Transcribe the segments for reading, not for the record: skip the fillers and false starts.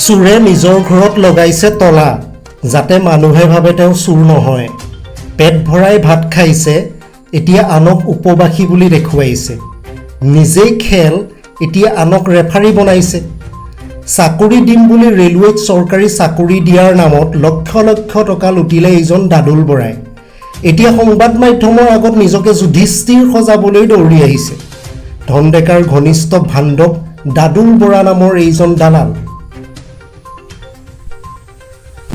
চোৰে নিজৰ ঘৰত লগাইছে তলা যাতে মানুহে ভাবে তেওঁ চোৰ নহয়। পেট ভৰাই ভাত খাইছে, এতিয়া আনক উপবাসী বুলি দেখুৱাইছে। নিজেই খেল, এতিয়া আনক ৰেফাৰী বনাইছে। চাকৰি দিম বুলি ৰেলৱেত চৰকাৰী চাকৰি দিয়াৰ নামত লক্ষ লক্ষ টকা লুটিলে এইজন দাদুল বৰাই। এতিয়া সংবাদ মাধ্যমৰ আগত নিজকে যুধিষ্ঠিৰ সজাবলৈ দৌৰি আহিছে। ধন ডেকাৰ ঘনিষ্ঠ ভাণ্ডৱ দাদুল বৰা নামৰ এইজন দালাল।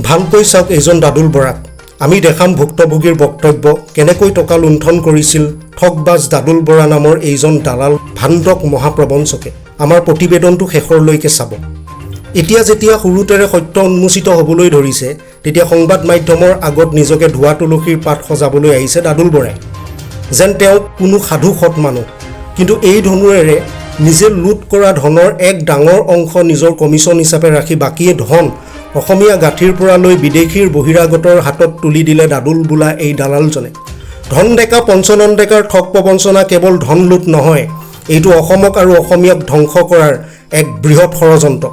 ভালকৈ চাওক এইজন দাদুল বৰাক। আমি দেখাম ভুক্তভোগীৰ বক্তব্য কেনেকৈ টকা লুণ্ঠন কৰিছিল ঠগবাজ দাদুল বৰা নামৰ এইজন দালাল ভাণ্ডক মহাপ্ৰবঞ্চকে। আমাৰ প্ৰতিবেদনটো শেষৰলৈকে চাব। এতিয়া যেতিয়া সৰুতেৰে সত্য উন্মোচিত হ'বলৈ ধৰিছে, তেতিয়া সংবাদ মাধ্যমৰ আগত নিজকে ধোৱা তুলসীৰ পাত সজাবলৈ আহিছে দাদুল বৰাই। যেন তেওঁ কোনো সাধু সৎ মানুহ। কিন্তু এই ধনুৰেৰে নিজে লুট কৰা ধনৰ এক ডাঙৰ অংশ নিজৰ কমিশ্যন হিচাপে ৰাখি বাকীয়ে ধন অসমীয়া গাঁঠিৰ পৰা লৈ বিদেশীৰ বহিৰাগতৰ হাতত তুলি দিলে দাদুল বোলা এই দালালজনে। ধন ডেকা পঞ্চনন ডেকাৰ ঠগ প্ৰবঞ্চনা কেৱল ধন লুট নহয়, এইটো অসমক আৰু অসমীয়াক ধ্বংস কৰাৰ এক বৃহৎ ষড়যন্ত্ৰ।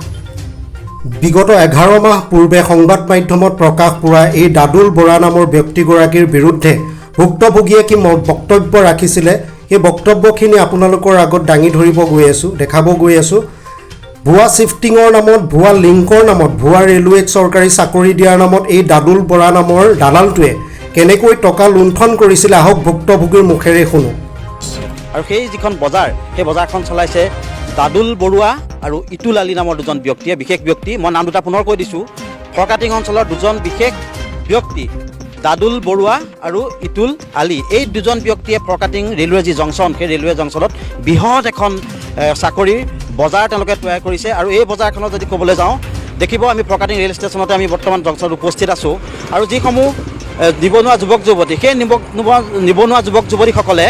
বিগত 11 মাহ পূৰ্বে সংবাদ মাধ্যমত প্ৰকাশ পোৱা এই দাদুল বৰা নামৰ ব্যক্তিগৰাকীৰ বিৰুদ্ধে ভুক্তভোগীয়ে কি বক্তব্য ৰাখিছিলে, সেই বক্তব্যখিনি আপোনালোকৰ আগত দাঙি ধৰিব গৈ আছোঁ, দেখাব গৈ আছোঁ। ভুৱা চিফটিঙৰ নামত, ভুৱা লিংকৰ নামত, ভুৱা ৰেলৱেত চৰকাৰী চাকৰি দিয়াৰ নামত এই দাদুল বৰা নামৰ দালালটোৱে কেনেকৈ টকা লুণ্ঠন কৰিছিলে আহক ভুক্তভোগীৰ মুখেৰে শুনো। আৰু সেই যিখন বজাৰ, সেই বজাৰখন চলাইছে দাদুল বৰুৱা আৰু ইটুল আলী নামৰ দুজন ব্যক্তিয়ে, বিশেষ ব্যক্তি। মই নাম দুটা পুনৰ কৈ দিছোঁ। ফৰকাটিং অঞ্চলৰ দুজন বিশেষ ব্যক্তি দাদুল বৰুৱা আৰু ইটুল আলী। এই দুজন ব্যক্তিয়ে ফৰকাটিং ৰেলৱে যি জংচন, সেই ৰেলৱে জংচনত বৃহৎ এখন চাকৰিৰ বজাৰ তেওঁলোকে তৈয়াৰ কৰিছে। আৰু এই বজাৰখনত যদি ক'বলৈ যাওঁ, দেখিব আমি ফৰকাটিং ৰেল ষ্টেচনতে আমি বৰ্তমান জংচনত উপস্থিত আছোঁ। আৰু যিসমূহ নিবনুৱা যুৱক যুৱতী, সেই নিবনুৱা যুৱক যুৱতীসকলে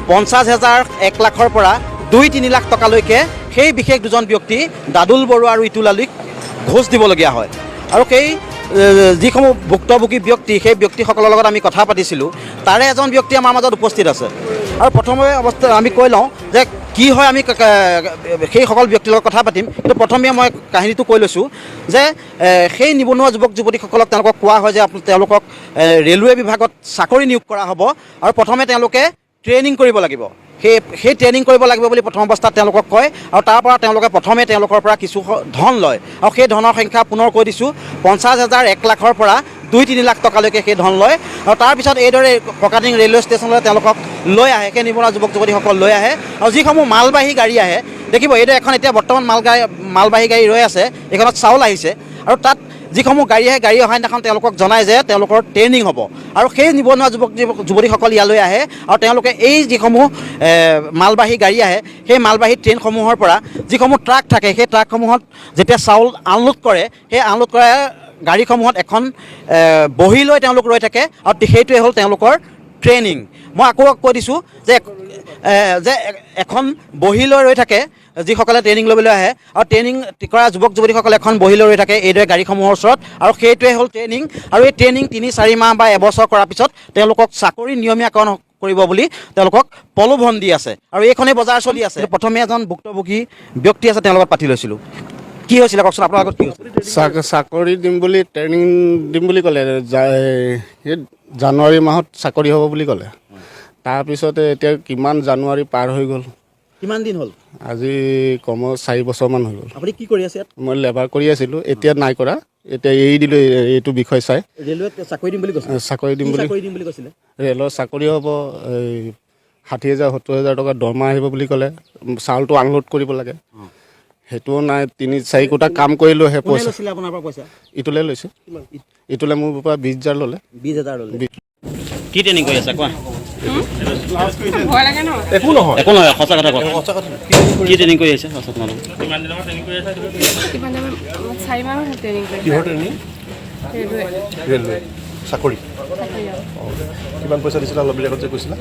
50,000, 1 লাখৰ পৰা 2-3 লাখ টকালৈকে সেই বিশেষ দুজন ব্যক্তি দাদুল বৰুৱা আৰু ইটুল আলীক ঘোচ দিবলগীয়া হয়। আৰু সেই যিসমূহ ভুক্তভোগী ব্যক্তি, সেই ব্যক্তিসকলৰ লগত আমি কথা পাতিছিলোঁ। তাৰে এজন ব্যক্তি আমাৰ মাজত উপস্থিত আছে। আৰু প্ৰথমে অৱস্থা আমি কৈ লওঁ যে কি হয়, আমি সেইসকল ব্যক্তিৰ লগত কথা পাতিম। কিন্তু প্ৰথমে মই কাহিনীটো কৈ লৈছোঁ যে সেই নিবনুৱা যুৱক যুৱতীসকলক তেওঁলোকক কোৱা হয় যে তেওঁলোকক ৰেলৱে বিভাগত চাকৰি নিয়োগ কৰা হ'ব। আৰু প্ৰথমে তেওঁলোকে ট্ৰেইনিং কৰিব লাগিব। সেই ট্ৰেইনিং কৰিব লাগিব বুলি প্ৰথম অৱস্থাত তেওঁলোকক কয়। আৰু তাৰ পৰা তেওঁলোকে প্ৰথমে তেওঁলোকৰ পৰা কিছু ধন লয়। আৰু সেই ধনৰ সংখ্যা পুনৰ কৈ দিছোঁ, 50,000, 1 লাখৰ পৰা 2-3 লাখ টকালৈকে সেই ধন লয়। আৰু তাৰপিছত এইদৰে ফৰকাটিং ৰেলৱে ষ্টেচনলৈ তেওঁলোকক লৈ আহে, সেই নিবনুৱা যুৱক যুৱতীসকল লৈ আহে। আৰু যিসমূহ মালবাহী গাড়ী আহে, দেখিব এইদৰে এখন এতিয়া বৰ্তমান মালবাহী গাড়ী ৰৈ আছে, এইখনত চাউল আহিছে। আৰু তাত যিসমূহ গাড়ী আহে, গাড়ী অহা দিনাখন তেওঁলোকক জনায় যে তেওঁলোকৰ ট্ৰেইনিং হ'ব। আৰু সেই নিবনুৱা যুৱক যুৱতীসকল ইয়ালৈ আহে। আৰু তেওঁলোকে এই যিসমূহ মালবাহী গাড়ী আহে, সেই মালবাহী ট্ৰেইনসমূহৰ পৰা যিসমূহ ট্ৰাক থাকে, সেই ট্ৰাকসমূহত যেতিয়া চাউল আনলোড কৰে, সেই আনলোড কৰা গাড়ীসমূহত এখন বহি লৈ তেওঁলোক ৰৈ থাকে। আৰু সেইটোৱে হ'ল তেওঁলোকৰ ট্ৰেইনিং। মই আকৌ কৈ দিছোঁ যে এখন বহি লৈ ৰৈ থাকে যিসকলে ট্ৰেইনিং ল'বলৈ আহে। আৰু ট্ৰেইনিং কৰা যুৱক যুৱতীসকলে এখন বহি লৈ ৰৈ থাকে এইদৰে গাড়ীসমূহৰ ওচৰত। আৰু সেইটোৱে হ'ল ট্ৰেইনিং। আৰু এই ট্ৰেইনিং 3-4 মাহ বা এবছৰ কৰাৰ পিছত তেওঁলোকক চাকৰি নিয়মীয়াকৰণ কৰিব বুলি তেওঁলোকক প্ৰলোভন দি আছে। আৰু এইখনেই বজাৰ চলি আছে। প্ৰথমে এজন ভুক্তভোগী ব্যক্তি আছে, তেওঁৰ লগত পাতি লৈছিলোঁ। কি হৈছিলে কওকচোন, আপোনাৰ আগত কি হৈছিলে? চাকৰি দিম বুলি, ট্ৰেইনিং দিম বুলি ক'লে। জানুৱাৰী মাহত চাকৰি হ'ব বুলি ক'লে। তাৰপিছতে এতিয়া কিমান জানুৱাৰী পাৰ হৈ গ'ল। কিমান দিন হ'ল? আজি কমেও 4 বছৰমান হৈ গ'ল। আপুনি কি কৰি আছে ইয়াত? মই লেবাৰ কৰি আছিলোঁ, এতিয়া নাই কৰা। এতিয়া এৰি দিলোঁ এইটো বিষয় চাই। ৰেলৱেত চাকৰি দিম বুলি কৈছে? চাকৰি দিম বুলি কৈছিলে। ৰেলৰ চাকৰি হ'ব, 60,000, 70,000 টকা দৰমহা আহিব বুলি ক'লে। চাউলটো আনলোড কৰিব লাগে, সেইটোও নাই। 3-4 কোটা কাম কৰিলোঁ, সেই পইচা আপোনাৰ পৰা পইচা ইটোলে লৈছে। ইটোলে মোৰ পৰা 20,000 ল'লে। 20,000 ল'লে। কি ট্ৰেইনিং কৰি আছে কোৱা? একো নহয়, সঁচা কথা কোৱা। কি ট্ৰেইনিং কৰি আছে? কিহৰ ট্ৰেইনিং? ৰেলৱে চাকৰি। কিমান পইচা দিছিলা অলপবিলাকত যে কৈছিলা?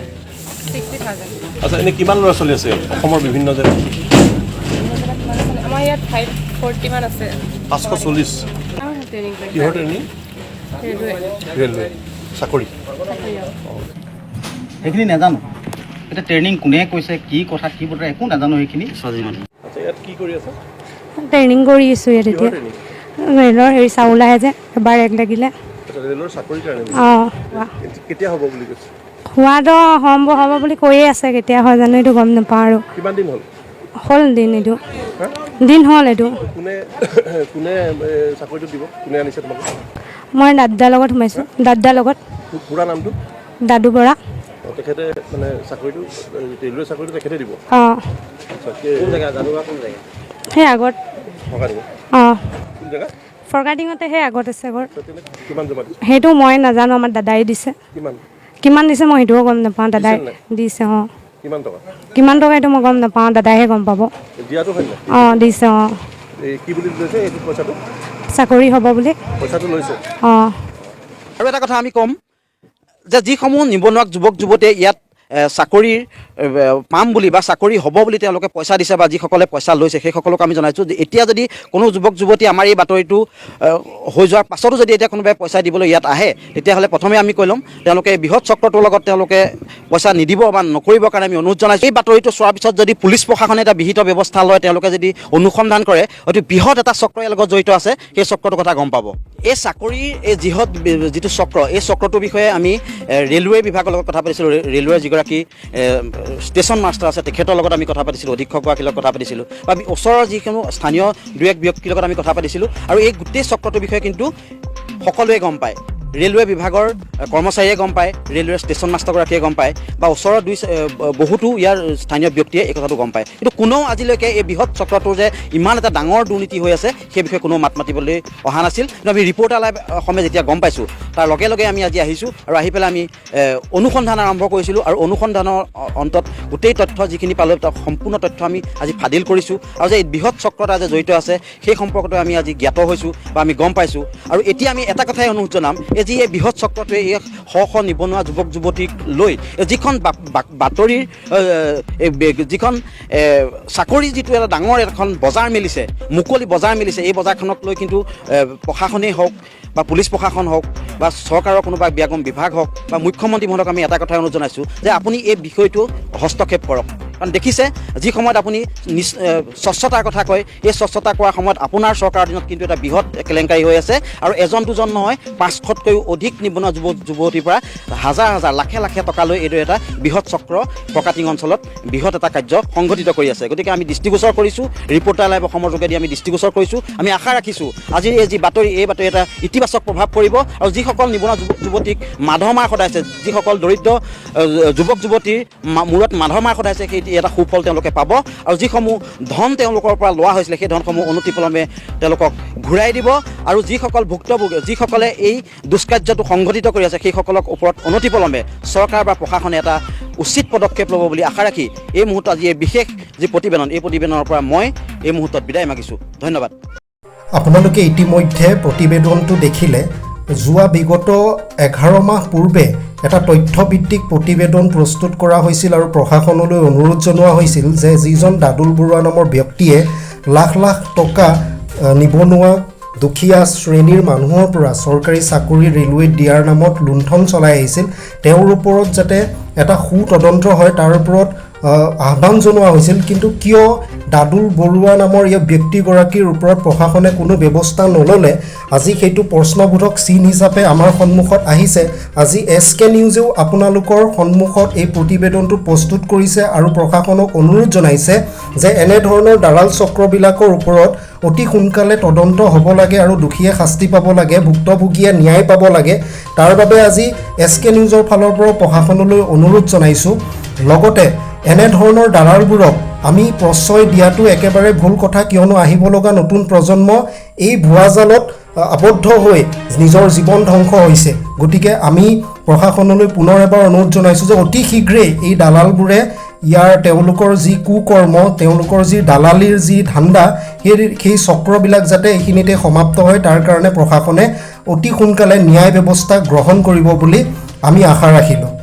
60,000। আচ্ছা, এনেই কিমান ল'ৰা ছোৱালী আছে অসমৰ বিভিন্ন জেগাত? আমাৰ ইয়াত 540 মান আছে। 540। কিহৰ ট্ৰেইনিং? ৰেলৱে চাকৰি। সেইখিনি নাজানো। এতিয়া ট্ৰেইনিং কোনে কৈছে, কি কথা, কি বতৰা একো নাজানো সেইখিনি। আচ্ছা, ইয়াত কি কৰি আছে? ট্ৰেইনিং কৰি আছোঁ ইয়াত এতিয়া ৰেলৰ হেৰি চাউল আহে যে এবাৰ এক লাগিলে ৰেলৰ চাকৰিৰ কাৰণে অঁ কেতিয়া হ'ব বুলি কৈছে হোৱাটো হ'ব বুলি কৈয়ে আছে কেতিয়া হয় জানো এইটো গম নাপাওঁ আৰু কিমান দিন হ'ল দিন এইটো দিন হ'ল এইটো কোনে কোনে চাকৰিটো দিব কোনে আনিছে তোমাক মই দাদাৰ লগত সোমাইছোঁ দাদাৰ লগত পুৰা নামটো দাদু বৰা তেখেতে মানে চাকৰিটো ৰেলৱে চাকৰিটো তেখেতে দিব অঁ কোন জেগা জানুৱা কোন জেগা সেই আগত থকা দিব অঁ কোন জেগা ফৰকাটিঙতে সেই আগত আছে ঘৰ কিমান জমা দিছে সেইটো মই নাজানো আমাৰ দাদাই দিছে কিমান দিছে মই সেইটোও গম নাপাওঁ দাদাই দিছে অঁ কিমান টকা কিমান টকা এইটো মই গম নাপাওঁ দাদাইহে গম পাব দিয়াটো হয় নাই অঁ দিছে অঁ কি বুলি লৈছে এইটো পইচাটো চাকৰি হ'ব বুলি পইচাটো লৈছে অঁ আৰু এটা কথা আমি ক'ম যে যিসমূহ নিবনুৱা যুৱক যুৱতীয়ে ইয়াত চাকৰিৰ পাম বুলি বা চাকৰি হ'ব বুলি তেওঁলোকে পইচা দিছে বা যিসকলে পইচা লৈছে সেইসকলক আমি জনাইছোঁ যে এতিয়া যদি কোনো যুৱক যুৱতী আমাৰ এই বাতৰিটো হৈ যোৱাৰ পাছতো যদি এতিয়া কোনোবাই পইচা দিবলৈ ইয়াত আহে তেতিয়াহ'লে প্ৰথমে আমি কৈ ল'ম তেওঁলোকে বৃহৎ চক্ৰটোৰ লগত তেওঁলোকে পইচা নিদিব বা নকৰিবৰ কাৰণে আমি অনুৰোধ জনাইছোঁ এই বাতৰিটো চোৱাৰ পিছত যদি পুলিচ প্ৰশাসনে এটা বিহিত ব্যৱস্থা লয় তেওঁলোকে যদি অনুসন্ধান কৰে অতি বৃহৎ এটা চক্ৰ ইয়াৰ লগত জড়িত আছে সেই চক্ৰটোৰ কথা গম পাব এই চাকৰিৰ এই যিটো চক্ৰ এই চক্ৰটোৰ বিষয়ে আমি ৰেলৱে বিভাগৰ লগত কথা পাতিছিলোঁ ৰেলৱেৰ যিগৰাকী ষ্টেচন মাষ্টাৰ আছে তেখেতৰ লগত আমি কথা পাতিছিলোঁ অধীক্ষকগৰাকীৰ লগত কথা পাতিছিলোঁ বা ওচৰৰ যিকোনো স্থানীয় দুই এক ব্যক্তিৰ লগত আমি কথা পাতিছিলোঁ আৰু এই গোটেই চক্ৰটোৰ বিষয়ে কিন্তু সকলোৱে গম পায় ৰেলৱে বিভাগৰ কৰ্মচাৰীয়ে গম পায় ৰেলৱে ষ্টেচন মাষ্টাৰগৰাকীয়ে গম পায় বা ওচৰৰ বহুতো ইয়াৰ স্থানীয় ব্যক্তিয়ে এই কথাটো গম পায় কিন্তু কোনেও আজিলৈকে এই বৃহৎ চক্ৰটোৰ যে ইমান এটা ডাঙৰ দুৰ্নীতি হৈ আছে সেই বিষয়ে কোনো মাত মাতিবলৈ অহা নাছিল কিন্তু আমি ৰিপৰ্টাৰ লাইভ অসমে যেতিয়া গম পাইছোঁ তাৰ লগে লগে আমি আজি আহিছোঁ আৰু আহি পেলাই আমি অনুসন্ধান আৰম্ভ কৰিছিলোঁ আৰু অনুসন্ধানৰ অন্তত গোটেই তথ্য যিখিনি পালোঁ তাৰ সম্পূৰ্ণ তথ্য আমি আজি ফাদিল কৰিছোঁ আৰু যে এই বৃহৎ চক্ৰতা যে জড়িত আছে সেই সম্পৰ্কতে আমি আজি জ্ঞাত হৈছোঁ বা আমি গম পাইছোঁ আৰু এতিয়া আমি এটা কথাই অনুৰোধ জনাম যি এই বৃহৎ চক্ৰটোৱে এই শ নিবনুৱা যুৱক যুৱতীক লৈ যিখন বাতৰিৰ যিখন চাকৰি যিটো এটা ডাঙৰ এখন বজাৰ মেলিছে মুকলি বজাৰ মেলিছে এই বজাৰখনক লৈ কিন্তু প্ৰশাসনেই হওক বা পুলিচ প্ৰশাসন হওক বা চৰকাৰৰ কোনোবা ব্যাগম বিভাগ হওক বা মুখ্যমন্ত্ৰী মহোদয়ক আমি এটা কথাই অনুৰোধ জনাইছোঁ যে আপুনি এই বিষয়টো হস্তক্ষেপ কৰক কাৰণ দেখিছে যি সময়ত আপুনি স্বচ্ছতাৰ কথা কয় এই স্বচ্ছতা কোৱাৰ সময়ত আপোনাৰ চৰকাৰৰ দিনত কিন্তু এটা বৃহৎ কেলেংকাৰী হৈ আছে আৰু এজন দুজন নহয় 500তকৈও অধিক নিবনুৱা যুৱতীৰ পৰা হাজাৰ হাজাৰ লাখে লাখে টকা লৈ এইদৰে এটা বৃহৎ চক্ৰ ফৰকাটিং অঞ্চলত বৃহৎ এটা কাৰ্য সংঘটিত কৰি আছে গতিকে আমি দৃষ্টিগোচৰ কৰিছোঁ ৰিপৰ্টাৰ লাইভ অসমৰ যোগেদি আমি দৃষ্টিগোচৰ কৰিছোঁ আমি আশা ৰাখিছোঁ আজিৰ এই যি বাতৰি এই বাতৰি এটা ইতিবাচক প্ৰভাৱ পৰিব আৰু যিসকল নিবনুৱা যুৱক যুৱতীক মাধমাৰ সদাইছে যিসকল দৰিদ্ৰ যুৱক যুৱতীৰ মূৰত মাধমাৰ সদাইছে সেই এটা সুফল তেওঁলোকে পাব আৰু যিসমূহ ধন তেওঁলোকৰ পৰা লোৱা হৈছিলে সেই ধনসমূহ অনতিপলমে তেওঁলোকক ঘূৰাই দিব আৰু যিসকল ভুক্তভোগী যিসকলে এই দুষ্কাৰ্যটো সংঘটিত কৰি আছে সেইসকলক ওপৰত অনতিপলমে চৰকাৰ বা প্ৰশাসনে এটা উচিত পদক্ষেপ ল'ব বুলি আশা ৰাখি এই মুহূৰ্তত আজি এই বিশেষ যি প্ৰতিবেদন এই প্ৰতিবেদনৰ পৰা মই এই মুহূৰ্তত বিদায় মাগিছোঁ ধন্যবাদ আপোনালোকে ইতিমধ্যে প্ৰতিবেদনটো দেখিলে যোৱা বিগত 11 মাহ পূৰ্বে এটা তথ্যভিত্তিক প্ৰতিবেদন প্ৰস্তুত কৰা হৈছিল আৰু প্ৰশাসনলৈ অনুৰোধ জনোৱা হৈছিল যে যিজন দাদুল বৰুৱা নামৰ ব্যক্তিয়ে লাখ লাখ টকা নিবনুৱা দুখীয়া শ্ৰেণীৰ মানুহৰ পৰা চৰকাৰী চাকৰি ৰেলৱেত দিয়াৰ নামত লুণ্ঠন চলাই আহিছিল তেওঁৰ ওপৰত যাতে এটা সুতদন্ত হয় তাৰ ওপৰত আহ্বান জনোৱা হৈছিল কিন্তু কিয় দাদুল বৰুৱা নামৰ এই ব্যক্তিগৰাকীৰ ওপৰত প্ৰশাসনে কোনো ব্যৱস্থা নল'লে আজি সেইটো প্ৰশ্নবোধক চিন হিচাপে আমাৰ সন্মুখত আহিছে আজি এছকে নিউজেও আপোনালোকৰ সন্মুখত এই প্ৰতিবেদনটো প্ৰস্তুত কৰিছে আৰু প্ৰশাসনক অনুৰোধ জনাইছে যে এনেধৰণৰ দালাল চক্ৰবিলাকৰ ওপৰত অতি সোনকালে তদন্ত হ'ব লাগে আৰু দুখীয়ে শাস্তি পাব লাগে ভুক্তভোগীয়ে ন্যায় পাব লাগে তাৰ বাবে আজি এছকে নিউজৰ ফালৰ পৰা প্ৰশাসনলৈ অনুৰোধ জনাইছোঁ লগতে এনেধৰণৰ দালালবোৰক আমি প্ৰশ্ৰয় দিয়াটো একেবাৰে ভুল কথা কিয়নো আহিব লগা নতুন প্ৰজন্ম এই ভুৱা জালত আবদ্ধ হৈ নিজৰ জীৱন ধ্বংস হৈছে গতিকে আমি প্ৰশাসনলৈ পুনৰ এবাৰ অনুৰোধ জনাইছোঁ যে অতি শীঘ্ৰেই এই দালালবোৰে তেওঁলোকৰ যি কুকৰ্ম তেওঁলোকৰ যি দালালিৰ যি ধান্দা সেই চক্ৰবিলাক যাতে এইখিনিতে সমাপ্ত হয় তাৰ কাৰণে প্ৰশাসনে অতি সোনকালে ন্যায় ব্যৱস্থা গ্ৰহণ কৰিব বুলি আমি আশা ৰাখিলোঁ